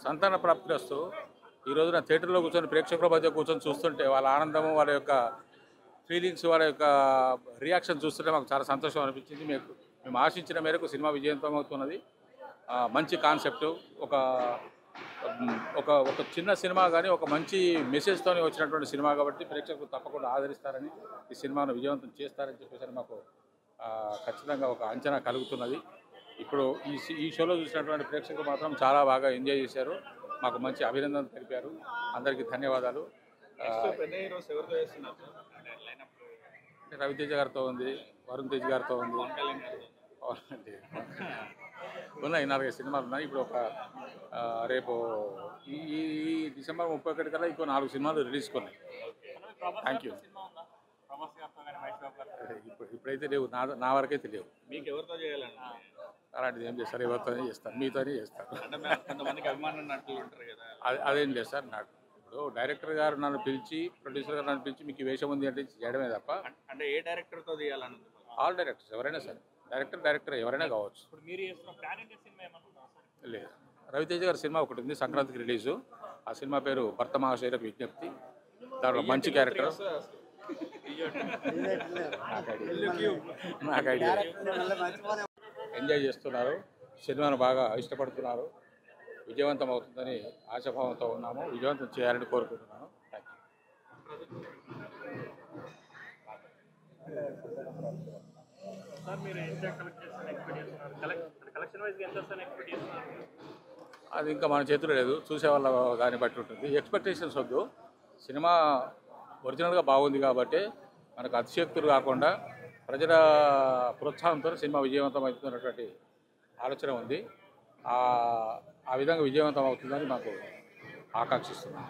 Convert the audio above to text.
సంతాన ప్రాప్తిరస్తు ఈ రోజున థియేటర్లో కూర్చొని ప్రేక్షకుల మధ్య కూర్చొని చూస్తుంటే వాళ్ళ ఆనందము, వాళ్ళ యొక్క ఫీలింగ్స్, వాళ్ళ యొక్క రియాక్షన్ చూస్తుంటే మాకు చాలా సంతోషం అనిపించింది. మేము ఆశించిన మేరకు సినిమా విజయవంతం అవుతున్నది. మంచి కాన్సెప్టు, ఒక ఒక ఒక చిన్న సినిమా కానీ ఒక మంచి మెసేజ్తో వచ్చినటువంటి సినిమా కాబట్టి ప్రేక్షకులు తప్పకుండా ఆదరిస్తారని, ఈ సినిమాను విజయవంతం చేస్తారని చెప్పేసి మాకు ఖచ్చితంగా ఒక అంచనా కలుగుతున్నది. ఇప్పుడు ఈ షోలో చూసినటువంటి ప్రేక్షకులు మాత్రం చాలా బాగా ఎంజాయ్ చేశారు. మాకు మంచి అభినందనలు తెలిపారు. అందరికీ ధన్యవాదాలు. రవితేజ గారితో ఉంది, వరుణ్ తేజ్ గారితో ఉంది, ఉన్నాయి 4-5 సినిమాలు ఉన్నాయి. ఇప్పుడు రేపు ఈ డిసెంబర్ 31 కల్లా ఇంకో 4 సినిమాలు రిలీజ్ కొన్నాయి. Thank you. ఇప్పుడైతే లేవు, నా వరకైతే లేవు. మీకు ఎవరితో చేయాలండి? అలాంటిది ఏం చేస్తారు, ఎవరితోనే చేస్తారు, మీతోనే చేస్తారు. కొంతమందికి అభిమానులు ఉంటారు కదా, అదేం లేదు సార్. నాకు ఇప్పుడు డైరెక్టర్ గారు నన్ను పిలిచి, ప్రొడ్యూసర్ గారు నన్ను పిలిచి మీకు ఈ వేషం ఉంది అంటే చేయడమే తప్ప. అంటే ఏ డైరెక్టర్తో తీయాలని? ఆల్ డైరెక్టర్స్ ఎవరైనా సరే, డైరెక్టర్ ఎవరైనా కావచ్చు. లేదు, రవితేజ గారి సినిమా ఒకటి ఉంది, సంక్రాంతికి రిలీజు. ఆ సినిమా పేరు భర్త మహాశైలకు విజ్ఞప్తి. దాంట్లో మంచి క్యారెక్టర్. నాకు ఐడియా ఎంజాయ్ చేస్తున్నారు, సినిమాను బాగా ఇష్టపడుతున్నారు. విజయవంతం అవుతుందని ఆశాభావంతో ఉన్నాము. విజయవంతం చేయాలని కోరుకుంటున్నాను. అది ఇంకా మన చేతిలో లేదు, చూసే వాళ్ళ దాన్ని బట్టి ఉంటుంది. ఎక్స్పెక్టేషన్స్ వద్దు. సినిమా ఒరిజినల్గా బాగుంది కాబట్టి మనకు అతిశక్తులు కాకుండా ప్రజల ప్రోత్సాహంతో సినిమా విజయవంతం అవుతున్నటువంటి ఆలోచన ఉంది. ఆ విధంగా విజయవంతం అవుతుందని మాకు ఆకాంక్షిస్తున్నాను.